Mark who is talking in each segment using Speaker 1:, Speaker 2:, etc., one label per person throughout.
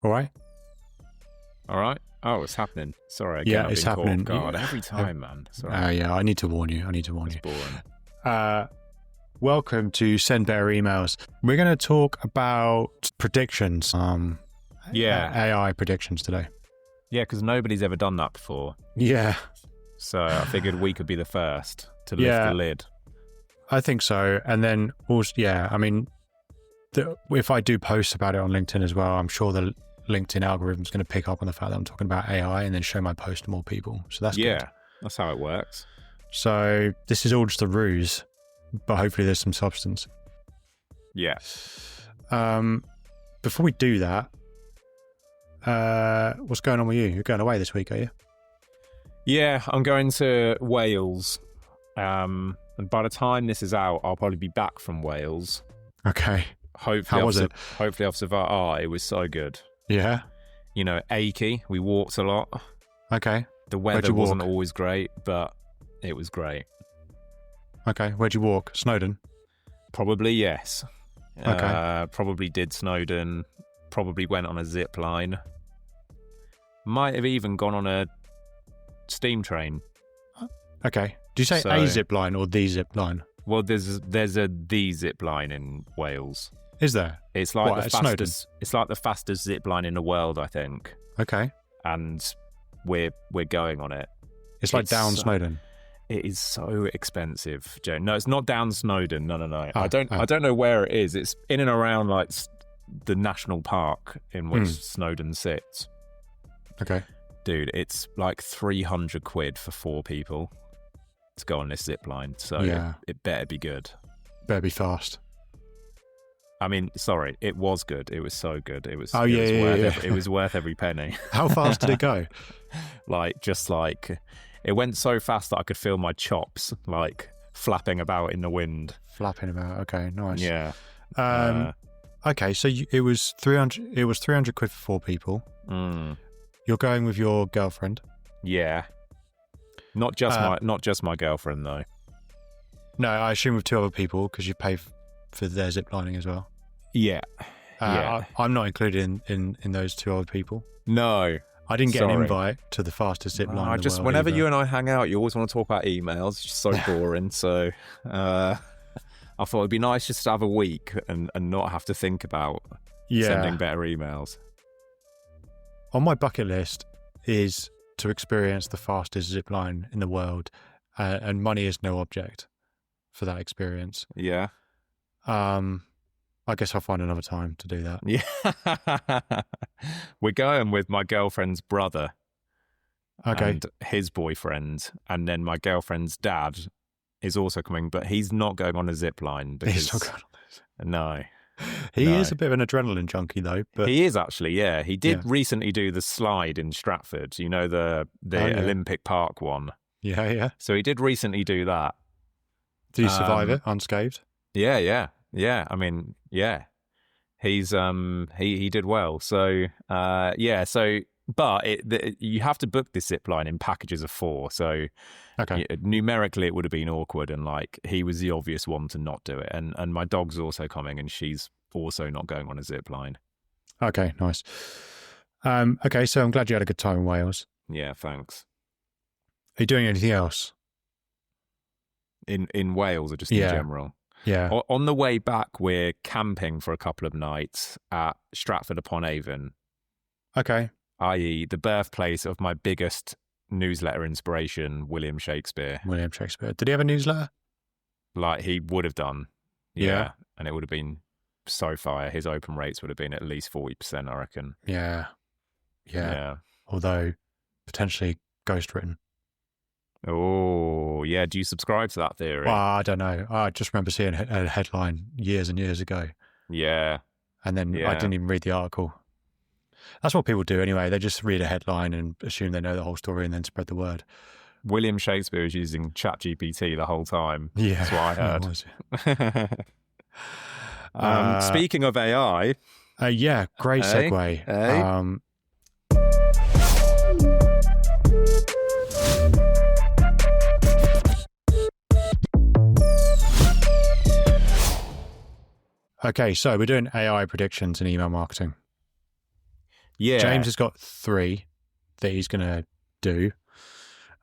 Speaker 1: All right.
Speaker 2: All right. Oh, it's happening. Sorry. Again,
Speaker 1: Yeah,
Speaker 2: I've
Speaker 1: it's
Speaker 2: been
Speaker 1: happening.
Speaker 2: God, every time, man. Sorry.
Speaker 1: Yeah, I need to warn you.
Speaker 2: It's boring.
Speaker 1: Welcome to Send Better Emails. We're going to talk about predictions. AI predictions today.
Speaker 2: Yeah, because nobody's ever done that before.
Speaker 1: Yeah.
Speaker 2: So I figured we could be the first to lift the lid.
Speaker 1: I think so. And then also, if I do post about it on LinkedIn as well, I'm sure the LinkedIn algorithm is going to pick up on the fact that I'm talking about AI and then show my post to more people. So that's good.
Speaker 2: Yeah, that's how it works.
Speaker 1: So this is all just a ruse, but hopefully there's some substance.
Speaker 2: Yeah.
Speaker 1: Before we do that, what's going on with you? You're going away this week, are you?
Speaker 2: Yeah, I'm going to Wales. And by the time this is out, I'll probably be back from Wales.
Speaker 1: Okay.
Speaker 2: Hopefully,
Speaker 1: how was it?
Speaker 2: Hopefully I've survived. Oh, it was so good.
Speaker 1: Yeah?
Speaker 2: You know, achy. We walked a lot.
Speaker 1: Okay.
Speaker 2: The weather wasn't always great, but it was great.
Speaker 1: Okay. Where'd you walk? Snowdon?
Speaker 2: Probably, yes.
Speaker 1: Okay.
Speaker 2: Probably did Snowdon. Probably went on a zip line. Might have even gone on a steam train.
Speaker 1: Okay. Do you say a zip line or the zip line?
Speaker 2: Well, there's the zip line in Wales.
Speaker 1: Is there?
Speaker 2: It's like
Speaker 1: the fastest. Snowdon?
Speaker 2: It's like the fastest zip line in the world, I think.
Speaker 1: Okay.
Speaker 2: And we're going on it.
Speaker 1: It's like down Snowdon.
Speaker 2: It is so expensive, Joe. No, it's not down Snowdon. No.
Speaker 1: Oh,
Speaker 2: I don't know where it is. It's in and around like the national park in which Snowdon sits.
Speaker 1: Okay.
Speaker 2: Dude, it's like 300 quid for 4 people to go on this zip line. So it better be good.
Speaker 1: Better be fast.
Speaker 2: I mean, sorry, it was good. It was so good. It was.
Speaker 1: It
Speaker 2: was worth every penny.
Speaker 1: How fast did it go?
Speaker 2: It went so fast that I could feel my chops like flapping about in the wind.
Speaker 1: Flapping about. Okay, nice.
Speaker 2: Yeah.
Speaker 1: Okay, so it was 300. It was 300 quid for 4 people. You're going with your girlfriend.
Speaker 2: Yeah. Not just my girlfriend though.
Speaker 1: No, I assume with 2 other people because you pay for their zip lining as well.
Speaker 2: Yeah.
Speaker 1: I'm not included in those 2 other people.
Speaker 2: No.
Speaker 1: I didn't get an invite to the fastest zip line in the world
Speaker 2: whenever
Speaker 1: either.
Speaker 2: you and I hang out, you always want to talk about emails. It's just so boring. So I thought it'd be nice just to have a week and not have to think about sending better emails.
Speaker 1: On my bucket list is to experience the fastest zip line in the world, and money is no object for that experience.
Speaker 2: Yeah.
Speaker 1: I guess I'll find another time to do that.
Speaker 2: Yeah. We're going with my girlfriend's brother.
Speaker 1: Okay.
Speaker 2: And his boyfriend. And then my girlfriend's dad is also coming, but he's not going on a zip line.
Speaker 1: He's not going on this.
Speaker 2: No.
Speaker 1: He is a bit of an adrenaline junkie though. But
Speaker 2: he is actually, yeah. He did recently do the slide in Stratford, you know, the Olympic Park one.
Speaker 1: Yeah.
Speaker 2: So he did recently do that.
Speaker 1: Did he survive it unscathed?
Speaker 2: Yeah. I mean, yeah, he's he did well. So but you have to book this zip line in packages of 4. So numerically it would have been awkward, and like he was the obvious one to not do it. And my dog's also coming, and she's also not going on a zip line.
Speaker 1: Okay, nice. Okay, so I'm glad you had a good time in Wales.
Speaker 2: Yeah, thanks.
Speaker 1: Are you doing anything else
Speaker 2: in Wales or just in general?
Speaker 1: Yeah.
Speaker 2: On the way back, we're camping for a couple of nights at Stratford-upon-Avon.
Speaker 1: Okay.
Speaker 2: I.e. the birthplace of my biggest newsletter inspiration, William Shakespeare.
Speaker 1: Did he have a newsletter?
Speaker 2: Like, he would have done.
Speaker 1: Yeah.
Speaker 2: And it would have been so fire. His open rates would have been at least 40%, I reckon.
Speaker 1: Yeah. Although, potentially ghostwritten.
Speaker 2: Oh, yeah. Do you subscribe to that theory?
Speaker 1: Well, I don't know. I just remember seeing a headline years and years ago.
Speaker 2: Yeah.
Speaker 1: And then I didn't even read the article. That's what people do anyway. They just read a headline and assume they know the whole story and then spread the word.
Speaker 2: William Shakespeare was using ChatGPT the whole time.
Speaker 1: Yeah.
Speaker 2: That's what I heard. Speaking of AI.
Speaker 1: Great segue. Okay, so we're doing AI predictions in email marketing.
Speaker 2: Yeah.
Speaker 1: James has got 3 that he's going to do.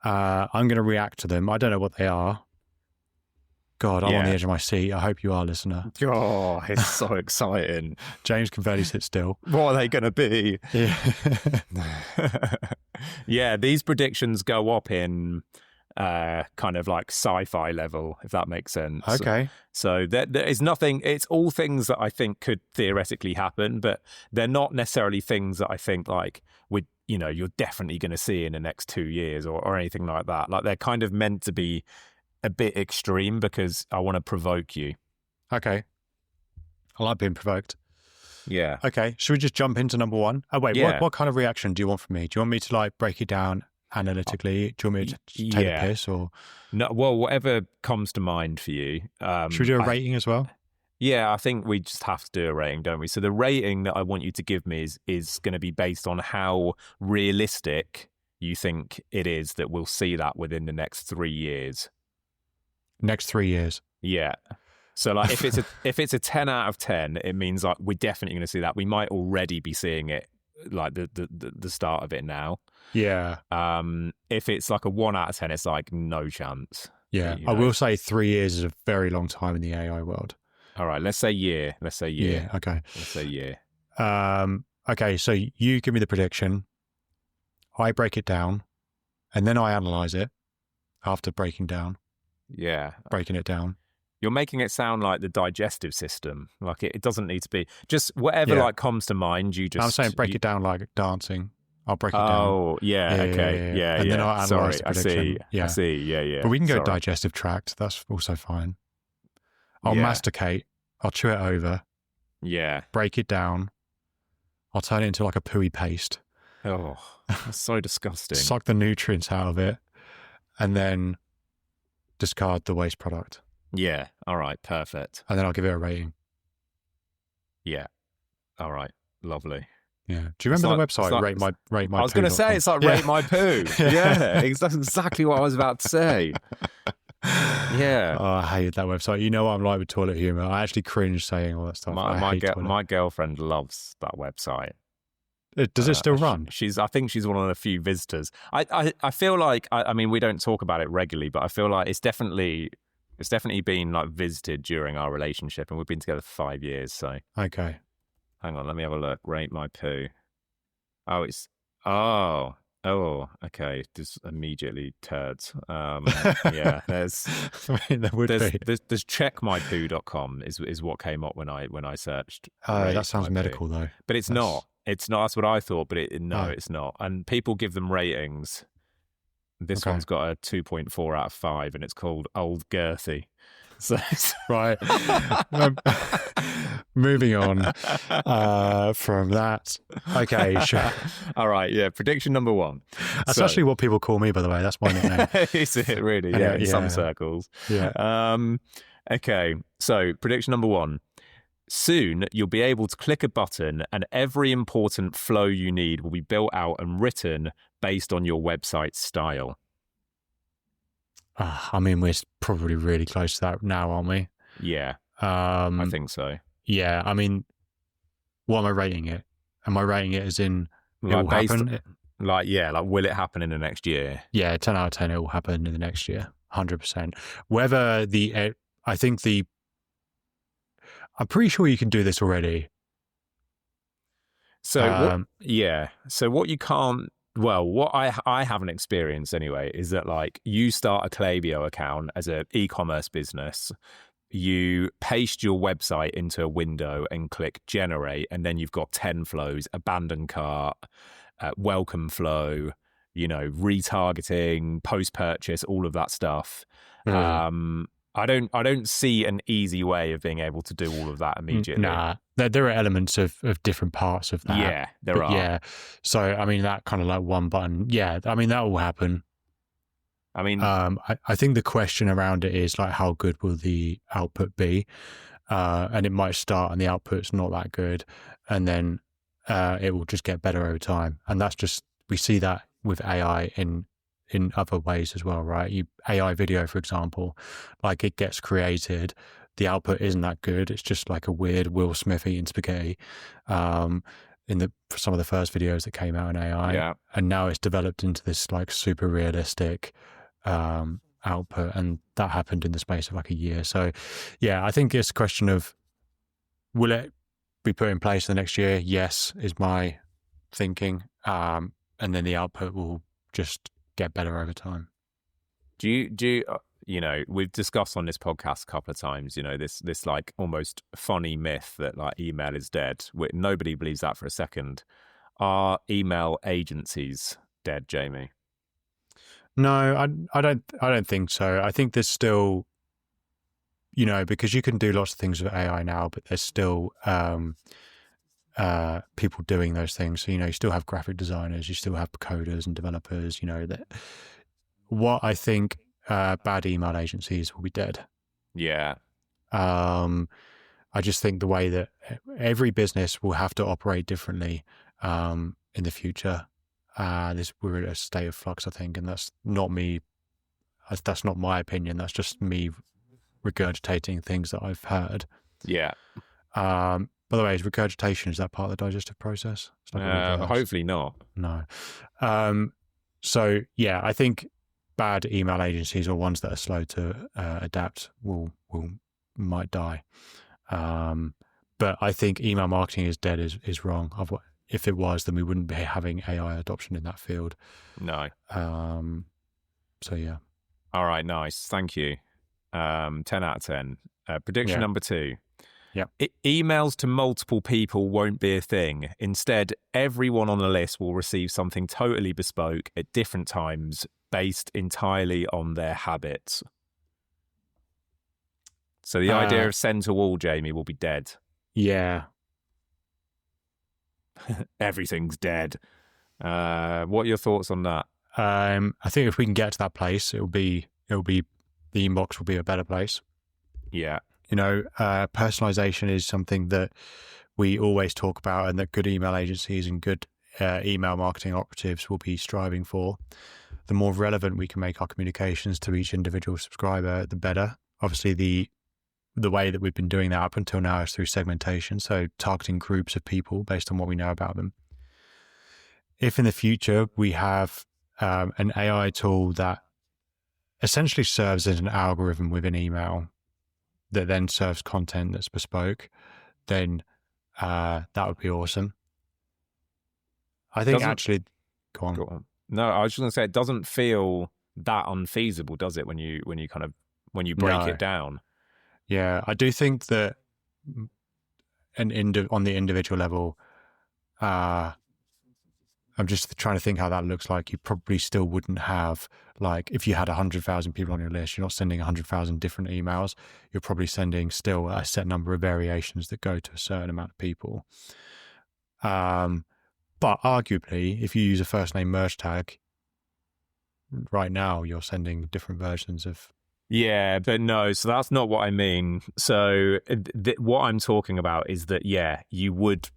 Speaker 1: I'm going to react to them. I don't know what they are. God, I'm on the edge of my seat. I hope you are, listener.
Speaker 2: Oh, it's so exciting.
Speaker 1: James can barely sit still.
Speaker 2: What are they going to be?
Speaker 1: Yeah.
Speaker 2: Yeah, these predictions go up in kind of like sci-fi level, if that makes sense.
Speaker 1: Okay.
Speaker 2: So there is nothing, it's all things that I think could theoretically happen, but they're not necessarily things that I think like you're definitely going to see in the next 2 years or anything like that. Like they're kind of meant to be a bit extreme because I want to provoke you.
Speaker 1: Okay. I like being provoked.
Speaker 2: Yeah.
Speaker 1: Okay. Should we just jump into number 1? Oh, wait.
Speaker 2: Yeah.
Speaker 1: What kind of reaction do you want from me? Do you want me to like break it down analytically? Do you want me to take a piss or?
Speaker 2: No, well, whatever comes to mind for you.
Speaker 1: Should we do a rating as well?
Speaker 2: Yeah, I think we just have to do a rating, don't we? So the rating that I want you to give me is going to be based on how realistic you think it is that we'll see that within the next 3 years.
Speaker 1: Next 3 years.
Speaker 2: Yeah. So like if it's a 10 out of 10, it means like we're definitely going to see that. We might already be seeing it, like the start of it now.
Speaker 1: Yeah.
Speaker 2: If it's like a 1 out of 10, it's like no chance.
Speaker 1: Yeah. I will say 3 years is a very long time in the AI world.
Speaker 2: All right, let's say year.
Speaker 1: Yeah, okay.
Speaker 2: Let's say year.
Speaker 1: Okay, so you give me the prediction, I break it down, and then I analyze it after breaking it down.
Speaker 2: You're making it sound like the digestive system. Like it doesn't need to be just whatever like comes to mind. You just.
Speaker 1: I'm saying break it down like dancing. I'll break it down.
Speaker 2: Oh, yeah, okay. Yeah.
Speaker 1: And then I'll analyze the
Speaker 2: I
Speaker 1: prediction.
Speaker 2: see. Yeah.
Speaker 1: But we can go digestive tract. That's also fine. I'll masticate. I'll chew it over.
Speaker 2: Yeah.
Speaker 1: Break it down. I'll turn it into like a pooey paste.
Speaker 2: Oh, that's so disgusting.
Speaker 1: Suck the nutrients out of it. And then discard the waste product.
Speaker 2: Yeah. All right. Perfect.
Speaker 1: And then I'll give it a rating.
Speaker 2: Yeah. All right. Lovely.
Speaker 1: Yeah. Do you remember the website? Rate my
Speaker 2: I was going to say it's like Rate My Poo. Yeah. That's exactly what I was about to say. Yeah.
Speaker 1: Oh, I hated that website. You know what I'm like with toilet humor. I actually cringe saying all that stuff.
Speaker 2: My girlfriend loves that website.
Speaker 1: Does it still run?
Speaker 2: I think she's one of the few visitors. I feel like I mean we don't talk about it regularly, but I feel like it's definitely been like visited during our relationship, and we've been together for 5 years. So
Speaker 1: okay,
Speaker 2: hang on, let me have a look. Rate My Poo. Oh, okay. Just immediately turds. Yeah, there's checkmypoo.com is what came up when I searched.
Speaker 1: That sounds medical though.
Speaker 2: But it's not. It's not. That's what I thought. But it's not. And people give them ratings. This one's got a 2.4 out of 5, and it's called Old Girthy. So
Speaker 1: right. Moving on from that. Okay, sure.
Speaker 2: All right, yeah. Prediction number 1.
Speaker 1: That's actually what people call me, by the way. That's my nickname.
Speaker 2: Is it really? Yeah, in some circles.
Speaker 1: Yeah.
Speaker 2: Okay, so prediction number 1. Soon, you'll be able to click a button and every important flow you need will be built out and written based on your website's style.
Speaker 1: I mean, we're probably really close to that now, aren't we?
Speaker 2: Yeah, I think so.
Speaker 1: Yeah, I mean, what am I rating it? Am I rating it as in it will happen?
Speaker 2: Like will it happen in the next year?
Speaker 1: Yeah, 10 out of 10, it will happen in the next year, 100%. Whether I'm pretty sure you can do this already.
Speaker 2: So, So what you can't, what I haven't experienced anyway, is that like you start a Klaviyo account as an e-commerce business, you paste your website into a window and click generate, and then you've got 10 flows, abandon cart, welcome flow, retargeting, post-purchase, all of that stuff. I don't see an easy way of being able to do all of that immediately.
Speaker 1: Nah, there are elements of different parts of that.
Speaker 2: Yeah, there are.
Speaker 1: Yeah, so I mean that kind of like one button. Yeah, I mean that will happen.
Speaker 2: I mean,
Speaker 1: I think the question around it is like, how good will the output be? And it might start and the output's not that good, and then it will just get better over time. And that's just, we see that with AI in other ways as well, right? AI video, for example, like it gets created, the output isn't that good. It's just like a weird Will Smith eating spaghetti. for some of the first videos that came out in AI,
Speaker 2: Yeah.
Speaker 1: and now it's developed into this like super realistic output, and that happened in the space of like a year. So yeah, I think it's a question of, will it be put in place the next year? Yes, is my thinking, and then the output will just get better over time.
Speaker 2: Do you you know, we've discussed on this podcast a couple of times, you know, this like almost funny myth that like email is dead. Nobody believes that for a second. Are email agencies dead, Jamie?
Speaker 1: No, I don't think so. I think there's still, you know, because you can do lots of things with AI now, but there's still people doing those things. So, you know, you still have graphic designers, you still have coders and developers, you know, that what I think bad email agencies will be dead.
Speaker 2: Yeah.
Speaker 1: I just think the way that every business will have to operate differently in the future. We're in a state of flux, I think, and that's not me. That's not my opinion. That's just me regurgitating things that I've heard.
Speaker 2: Yeah.
Speaker 1: By the way, is regurgitation, is that part of the digestive process? It's like a reverse.
Speaker 2: Hopefully not.
Speaker 1: No. So yeah, I think bad email agencies or ones that are slow to adapt might die. But I think email marketing is dead is wrong. If it was, then we wouldn't be having AI adoption in that field.
Speaker 2: No.
Speaker 1: So yeah.
Speaker 2: All right, nice. Thank you. 10 out of 10. Prediction number 2.
Speaker 1: Yeah.
Speaker 2: Emails to multiple people won't be a thing. Instead, everyone on the list will receive something totally bespoke at different times based entirely on their habits. So the idea of send to all, Jamie, will be dead.
Speaker 1: Yeah.
Speaker 2: Everything's dead. What are your thoughts on that?
Speaker 1: I think if we can get to that place, it'll be the inbox will be a better place.
Speaker 2: Yeah.
Speaker 1: You know, personalization is something that we always talk about, and that good email agencies and good email marketing operatives will be striving for. The more relevant we can make our communications to each individual subscriber, the better. Obviously, the way that we've been doing that up until now is through segmentation, so targeting groups of people based on what we know about them. If in the future we have an AI tool that essentially serves as an algorithm within email that then serves content that's bespoke, then that would be awesome. I think go on.
Speaker 2: No, I was just going to say, it doesn't feel that unfeasible, does it? When you break it down.
Speaker 1: Yeah, I do think that on the individual level, I'm just trying to think how that looks like. You probably still wouldn't have, like, if you had 100,000 people on your list, you're not sending 100,000 different emails. You're probably sending still a set number of variations that go to a certain amount of people. But arguably, if you use a first name merge tag, right now you're sending different versions of.
Speaker 2: Yeah, but no, so that's not what I mean. So what I'm talking about is that, yeah, you would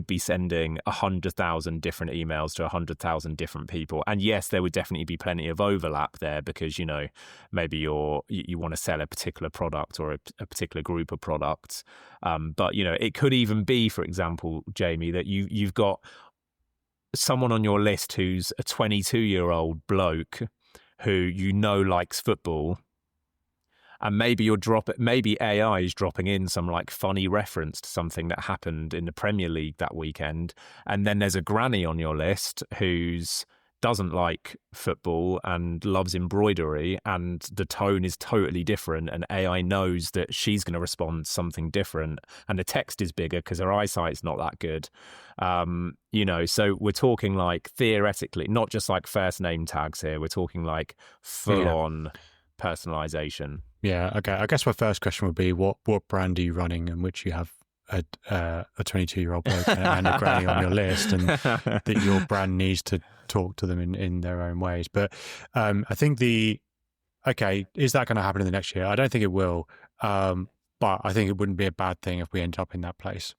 Speaker 2: be sending 100,000 different emails to 100,000 different people. And yes, there would definitely be plenty of overlap there because, you know, maybe you want to sell a particular product or a particular group of products. But, you know, it could even be, for example, Jamie, that you've got someone on your list who's a 22-year-old bloke who you know likes football. And maybe maybe AI is dropping in some like funny reference to something that happened in the Premier League that weekend. And then there's a granny on your list who's doesn't like football and loves embroidery, and the tone is totally different. And AI knows that she's going to respond to something different. And the text is bigger because her eyesight's not that good. You know, so we're talking like theoretically, not just like first name tags here. We're talking like full on personalization.
Speaker 1: Yeah, okay. I guess my first question would be, what brand are you running in which you have a 22-year-old bloke and a granny on your list, and that your brand needs to talk to them in their own ways. But I think is that going to happen in the next year? I don't think it will, but I think it wouldn't be a bad thing if we end up in that place.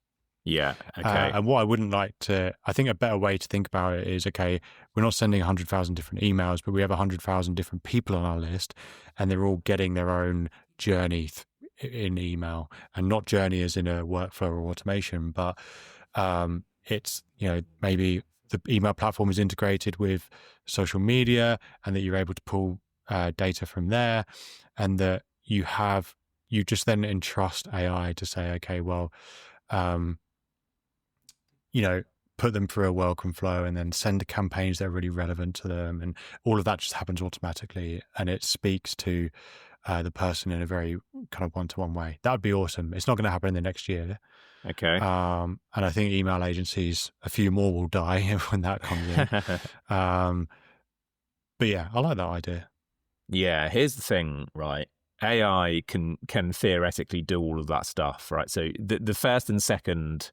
Speaker 2: Yeah, okay.
Speaker 1: And what I think a better way to think about it is, okay, we're not sending 100,000 different emails, but we have 100,000 different people on our list, and they're all getting their own journey in email, and not journey as in a workflow or automation, but it's, maybe the email platform is integrated with social media, and that you're able to pull data from there, and that you just then entrust AI to say, okay, well, put them through a welcome flow, and then send the campaigns that are really relevant to them, and all of that just happens automatically, and it speaks to the person in a very kind of one-to-one way. That would be awesome. It's not going to happen in the next year.
Speaker 2: Okay.
Speaker 1: And I think email agencies, a few more will die when that comes in. But yeah, I like that idea.
Speaker 2: Yeah, here's the thing, right? AI can theoretically do all of that stuff, right? So the first and second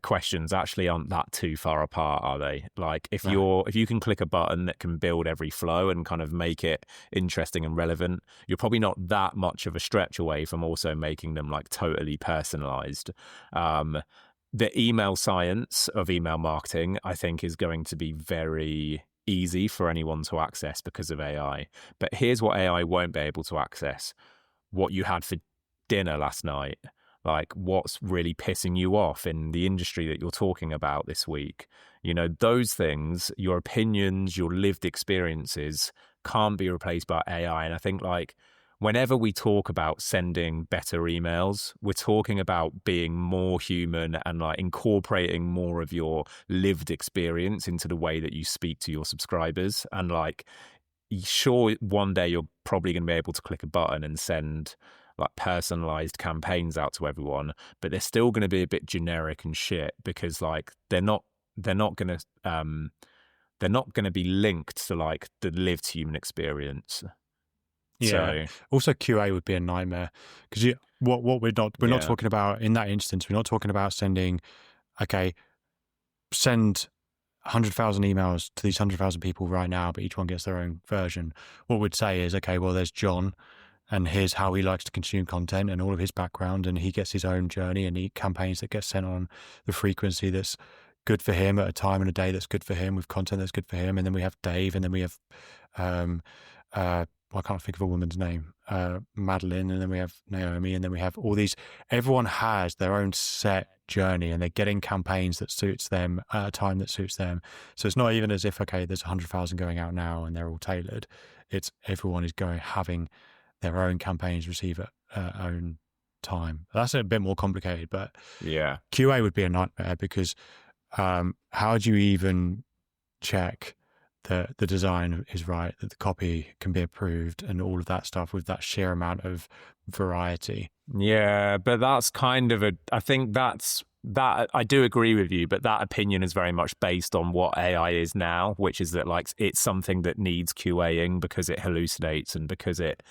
Speaker 2: questions actually aren't that too far apart, are they? Like if you can click a button that can build every flow and kind of make it interesting and relevant, you're probably not that much of a stretch away from also making them like totally personalized. The email science of email marketing, I think, is going to be very easy for anyone to access because of AI. But here's what AI won't be able to access: what you had for dinner last night. Like what's really pissing you off in the industry that you're talking about this week. Those things, your opinions, your lived experiences can't be replaced by AI. And I think like whenever we talk about sending better emails, we're talking about being more human and like incorporating more of your lived experience into the way that you speak to your subscribers. And like, sure, one day you're probably going to be able to click a button and send like personalized campaigns out to everyone, but they're still going to be a bit generic and shit because like they're not going to be linked to like the lived human experience.
Speaker 1: Yeah. So, also, QA would be a nightmare because what we're not talking about in that instance. We're not talking about send 100,000 emails to these 100,000 people right now, but each one gets their own version. What we'd say is, okay, well, there's John, and here's how he likes to consume content and all of his background, and he gets his own journey and he campaigns that get sent on the frequency that's good for him at a time and a day that's good for him with content that's good for him. And then we have Dave, and then we have I can't think of a woman's name, Madeline, and then we have Naomi, and then we have all these. Everyone has their own set journey, and they're getting campaigns that suits them at a time that suits them. So it's not even as if, okay, there's 100,000 going out now and they're all tailored. It's everyone is having their own campaigns receive at own time. That's a bit more complicated, but
Speaker 2: yeah,
Speaker 1: QA would be a nightmare because how do you even check that the design is right, that the copy can be approved, and all of that stuff with that sheer amount of variety?
Speaker 2: Yeah, but that's kind of I think that I do agree with you, but that opinion is very much based on what AI is now, which is that like it's something that needs QAing because it hallucinates and because it,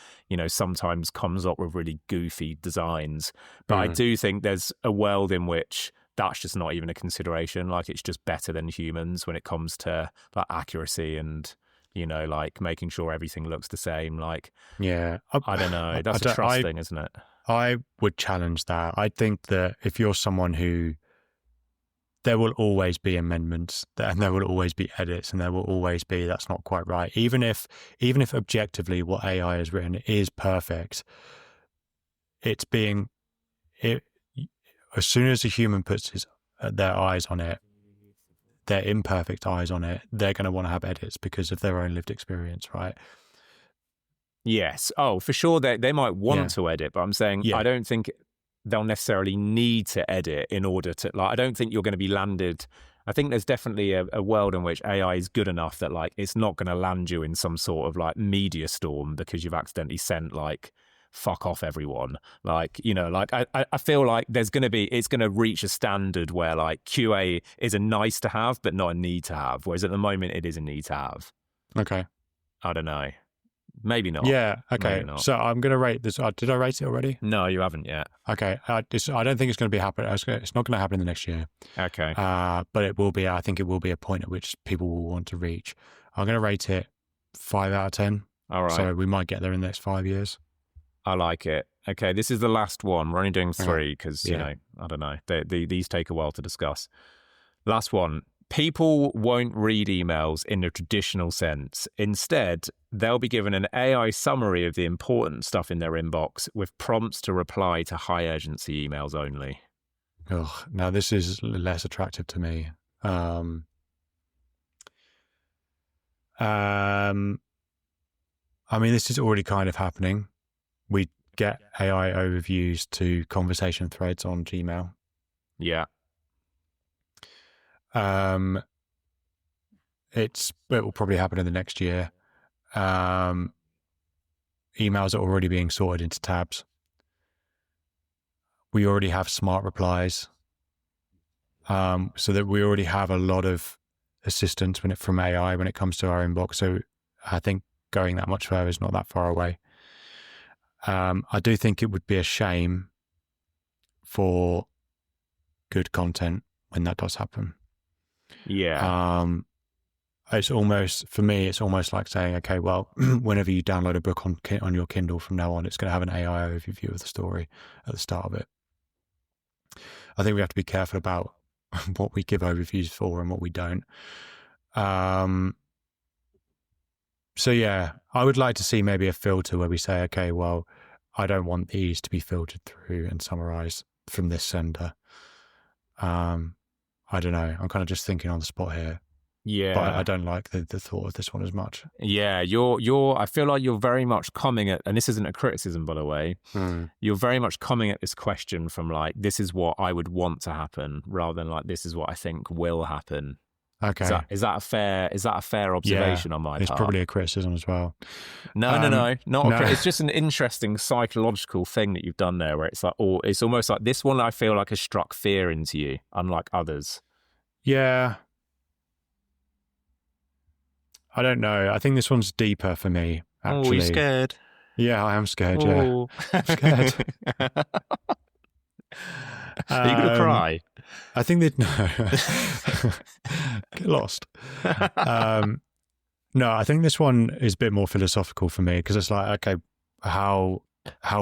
Speaker 2: sometimes comes up with really goofy designs. But I do think there's a world in which that's just not even a consideration. Like it's just better than humans when it comes to like accuracy and, like making sure everything looks the same. Like, yeah, I don't know. That's a trust thing, isn't it?
Speaker 1: I would challenge that. I think that if you're someone who, there will always be amendments and there will always be edits and there will always be, that's not quite right. Even if objectively what AI has written is perfect, as soon as a human puts their eyes on it, their imperfect eyes on it, they're going to want to have edits because of their own lived experience, right?
Speaker 2: Yes. Oh, for sure. They might want to edit, but I'm saying I don't think they'll necessarily need to edit in order to, like, I don't think you're going to be landed. I think there's definitely a world in which AI is good enough that like it's not going to land you in some sort of like media storm because you've accidentally sent like fuck off everyone. Like, like I feel like it's going to reach a standard where like QA is a nice to have, but not a need to have. Whereas at the moment it is a need to have. Okay. I don't know. Maybe not.
Speaker 1: Yeah. Okay. So I'm going to rate this. Did I rate it already?
Speaker 2: No, you haven't yet.
Speaker 1: Okay. I don't think it's going to be happen. It's not going to happen in the next year.
Speaker 2: Okay.
Speaker 1: But it will be. I think it will be a point at which people will want to reach. I'm going to rate it 5 out of 10.
Speaker 2: All right.
Speaker 1: So we might get there in the next 5 years.
Speaker 2: I like it. Okay. This is the last one. We're only doing 3 because I don't know. These take a while to discuss. Last one. People won't read emails in the traditional sense. Instead, they'll be given an AI summary of the important stuff in their inbox with prompts to reply to high urgency emails only.
Speaker 1: Oh, now this is less attractive to me. I mean, this is already kind of happening. We get AI overviews to conversation threads on Gmail.
Speaker 2: Yeah.
Speaker 1: It will probably happen in the next year. Emails are already being sorted into tabs. We already have smart replies. So that we already have a lot of assistance from AI when it comes to our inbox. So I think going that much further is not that far away. I do think it would be a shame for good content when that does happen.
Speaker 2: Yeah.
Speaker 1: It's almost, for me, it's almost like saying, okay, well, whenever you download a book on your Kindle from now on, it's going to have an AI overview of the story at the start of it. I think we have to be careful about what we give overviews for and what we don't. So yeah, I would like to see maybe a filter where we say, okay, well, I don't want these to be filtered through and summarized from this sender. I don't know. I'm kind of just thinking on the spot here.
Speaker 2: Yeah.
Speaker 1: But I don't like the thought of this one as much.
Speaker 2: Yeah, I feel like you're very much coming at, and this isn't a criticism, by the way, you're very much coming at this question from like, this is what I would want to happen, rather than like, this is what I think will happen.
Speaker 1: Okay.
Speaker 2: Is that a fair observation on my part?
Speaker 1: It's probably a criticism as well.
Speaker 2: No. It's just an interesting psychological thing that you've done there, where it's like, it's almost like this one I feel like has struck fear into you, unlike others.
Speaker 1: Yeah. I don't know. I think this one's deeper for me, actually.
Speaker 2: Oh, you're scared?
Speaker 1: Yeah, I am scared, yeah. I'm scared.
Speaker 2: Are you going to cry?
Speaker 1: I think that, no. Get lost. No, I think this one is a bit more philosophical for me, because it's like, okay, how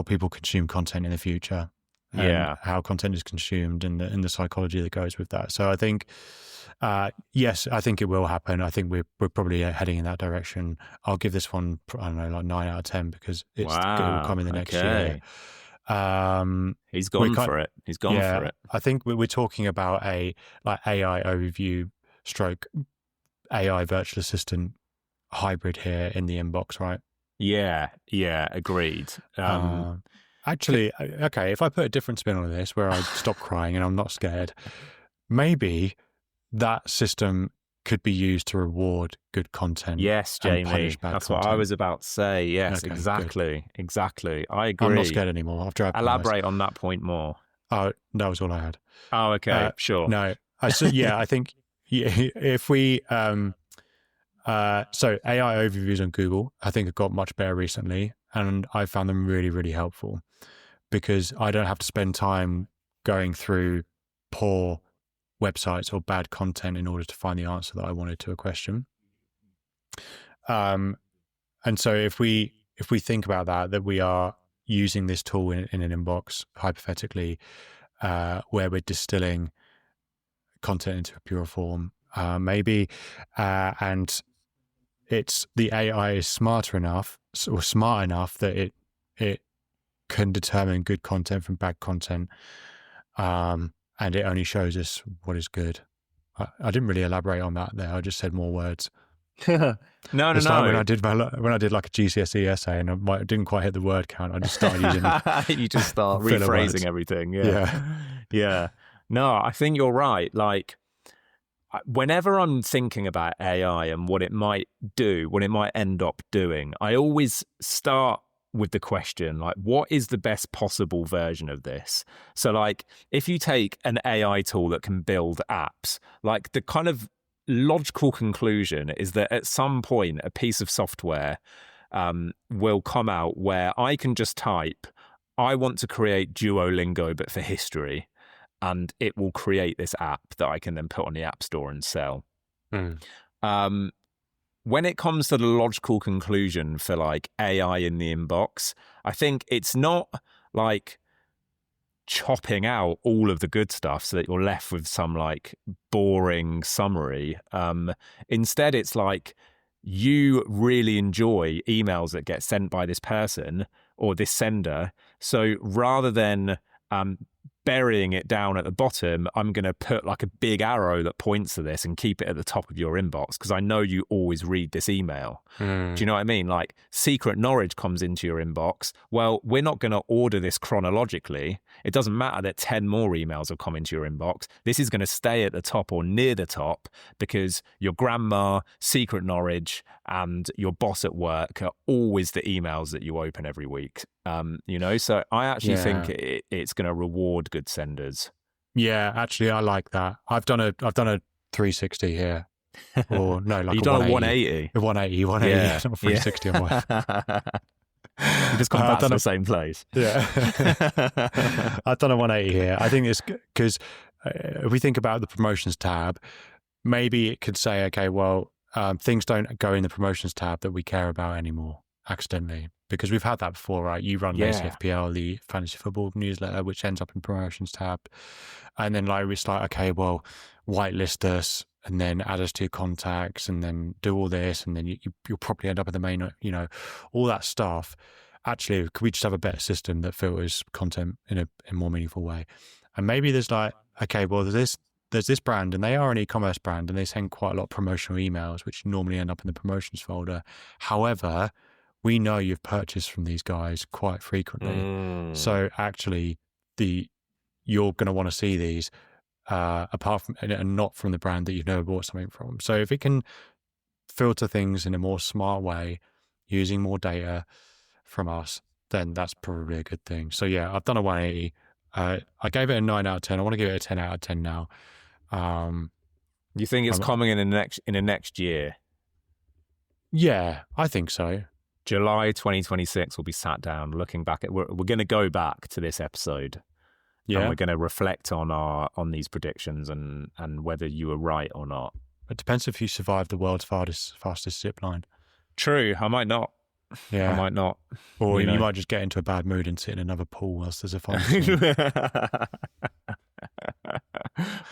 Speaker 1: people consume content in the future. And how content is consumed and the psychology that goes with that. So I think, yes, I think it will happen. I think we're probably heading in that direction. I'll give this one, I don't know, like 9 out of 10, because it will come in the next year.
Speaker 2: He's gone for it. He's gone for it.
Speaker 1: I think we're talking about a like AI overview stroke AI virtual assistant hybrid here in the inbox, right?
Speaker 2: Yeah, agreed.
Speaker 1: Actually, okay, if I put a different spin on this where I stop crying and I'm not scared, maybe that system could be used to reward good content.
Speaker 2: Yes, Jamie, that's what I was about to say. Yes, okay, exactly. I agree.
Speaker 1: I'm not scared anymore. I've tried.
Speaker 2: Elaborate on that point more.
Speaker 1: Oh, that was all I had.
Speaker 2: Oh, okay, sure.
Speaker 1: No, I think if we so AI overviews on Google, I think have got much better recently, and I found them really, really helpful, because I don't have to spend time going through poor websites or bad content in order to find the answer that I wanted to a question. And so if we think about that we are using this tool in an inbox, hypothetically, where we're distilling content into a pure form, maybe, and it's the AI is smart enough that it can determine good content from bad content, and it only shows us what is good. I didn't really elaborate on that there. I just said more words.
Speaker 2: No.
Speaker 1: Like when I did like a GCSE essay and I didn't quite hit the word count, I just started using.
Speaker 2: You just start rephrasing everything. Yeah. No, I think you're right. Like, whenever I'm thinking about AI and what it might do, what it might end up doing, I always start with the question, like, what is the best possible version of this? So, like, if you take an AI tool that can build apps, like, the kind of logical conclusion is that at some point a piece of software will come out where I can just type, I want to create Duolingo but for history, and it will create this app that I can then put on the App Store and sell. When it comes to the logical conclusion for like AI in the inbox, I think it's not like chopping out all of the good stuff so that you're left with some like boring summary. Instead, it's like you really enjoy emails that get sent by this person or this sender. So rather than burying it down at the bottom, I'm going to put like a big arrow that points to this and keep it at the top of your inbox because I know you always read this email. Do you know what I mean? Like secret knowledge comes into your inbox. Well, we're not going to order this chronologically. It doesn't matter that 10 more emails have come into your inbox. This is going to stay at the top or near the top because your grandma, secret knowledge, and your boss at work are always the emails that you open every week. So I actually think it's going to reward good senders.
Speaker 1: Yeah, actually, I like that. I've done a 360 here, or no, like
Speaker 2: you've done a 180.
Speaker 1: A 180, yeah. Not 360 on my.
Speaker 2: You just gone back to the same place.
Speaker 1: Yeah, I've done a 180 here. I think it's because if we think about the promotions tab, maybe it could say, okay, well, things don't go in the promotions tab that we care about anymore accidentally. Because we've had that before, right? You run Lazy FPL, the fantasy football newsletter, which ends up in promotions tab. And then like it's like, okay, well, whitelist us and then add us to your contacts and then do all this. And then you'll probably end up at the main, all that stuff. Actually, could we just have a better system that filters content in a more meaningful way? And maybe there's like, okay, well, there's this brand and they are an e-commerce brand and they send quite a lot of promotional emails, which normally end up in the promotions folder. However, we know you've purchased from these guys quite frequently. So actually you're going to want to see these apart from and not from the brand that you've never bought something from. So if it can filter things in a more smart way using more data from us, then that's probably a good thing. So yeah, I've done a 180. I gave it a 9 out of 10. I want to give it a 10 out of 10 now.
Speaker 2: You think it's coming in the next year?
Speaker 1: Yeah, I think so.
Speaker 2: July 2026, we'll be sat down looking back at. We're going to go back to this episode, and we're going to reflect on these predictions and whether you were right or not.
Speaker 1: It depends if you survive the world's fastest zip line.
Speaker 2: True, I might not.
Speaker 1: Yeah,
Speaker 2: I might not.
Speaker 1: Or you might just get into a bad mood and sit in another pool whilst there's a fire.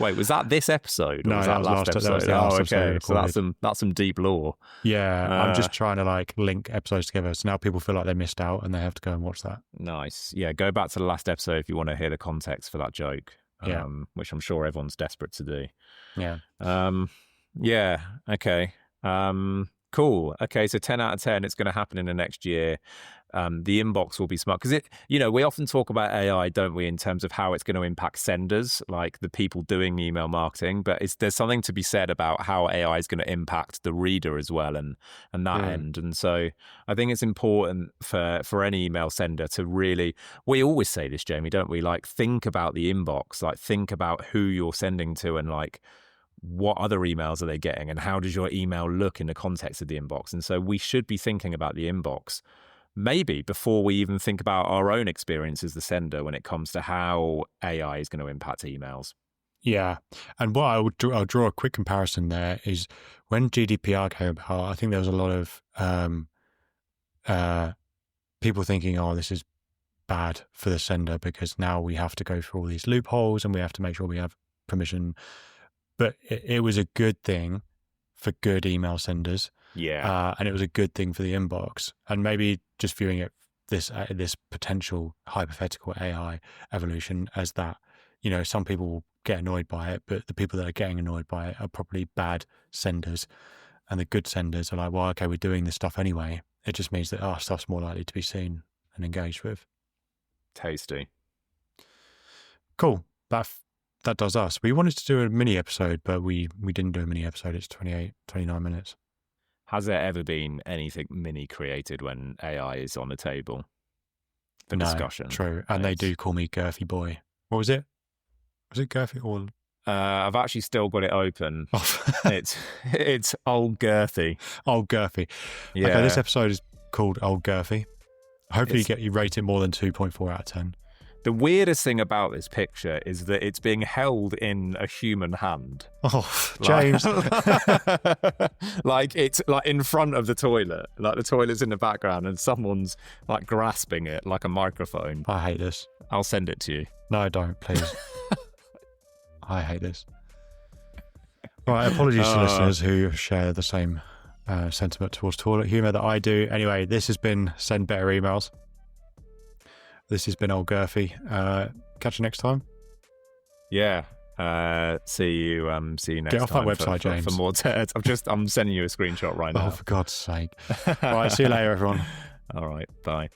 Speaker 2: Wait, was that this episode? Or
Speaker 1: No,
Speaker 2: was that last episode?
Speaker 1: That was the last episode.
Speaker 2: So that's some deep lore.
Speaker 1: Yeah, I'm just trying to like link episodes together. So now people feel like they missed out and they have to go and watch that.
Speaker 2: Nice. Yeah, go back to the last episode if you want to hear the context for that joke. Which I'm sure everyone's desperate to do.
Speaker 1: Yeah.
Speaker 2: Yeah. Okay. Cool. Okay, so 10 out of 10, it's going to happen in the next year. The inbox will be smart because we often talk about AI, don't we, in terms of how it's going to impact senders, like the people doing email marketing. But there's something to be said about how AI is going to impact the reader as well, and that end. And so I think it's important for any email sender to really. We always say this, Jamie, don't we? Like think about the inbox, like think about who you're sending to, and like. What other emails are they getting and how does your email look in the context of the inbox? And so we should be thinking about the inbox maybe before we even think about our own experience as the sender when it comes to how AI is going to impact emails.
Speaker 1: Yeah. And what I'll draw a quick comparison there is when GDPR came about, I think there was a lot of people thinking, oh, this is bad for the sender because now we have to go through all these loopholes and we have to make sure we have permission. But it was a good thing for good email senders.
Speaker 2: Yeah.
Speaker 1: And it was a good thing for the inbox. And maybe just viewing it this potential hypothetical AI evolution as that, some people will get annoyed by it, but the people that are getting annoyed by it are probably bad senders. And the good senders are like, well, okay, we're doing this stuff anyway. It just means that our stuff's more likely to be seen and engaged with.
Speaker 2: Tasty.
Speaker 1: Cool. That does us. We wanted to do a mini episode, but we didn't do a mini episode. It's 29 minutes.
Speaker 2: Has there ever been anything mini created when AI is on the table for discussion?
Speaker 1: True. And they do call me Girthy Boy. What was it? Was it Girthy or?
Speaker 2: I've actually still got it open. It's Old Girthy.
Speaker 1: Old Girthy.
Speaker 2: Yeah.
Speaker 1: Okay, this episode is called Old Girthy. Hopefully you rate it more than 2.4 out of 10.
Speaker 2: The weirdest thing about this picture is that it's being held in a human hand.
Speaker 1: Oh, James.
Speaker 2: Like it's like in front of the toilet. Like the toilet's in the background and someone's like grasping it like a microphone.
Speaker 1: I hate this.
Speaker 2: I'll send it to you.
Speaker 1: No, don't, please. I hate this. Right, apologies to listeners who share the same sentiment towards toilet humour that I do. Anyway, this has been Send Better Emails. This has been Old Girthy. Catch you next time.
Speaker 2: Yeah. See you next time.
Speaker 1: Get off that website, James.
Speaker 2: For more turds. I'm sending you a screenshot right now.
Speaker 1: Oh, for God's sake. All right, see you later, everyone.
Speaker 2: All right, bye.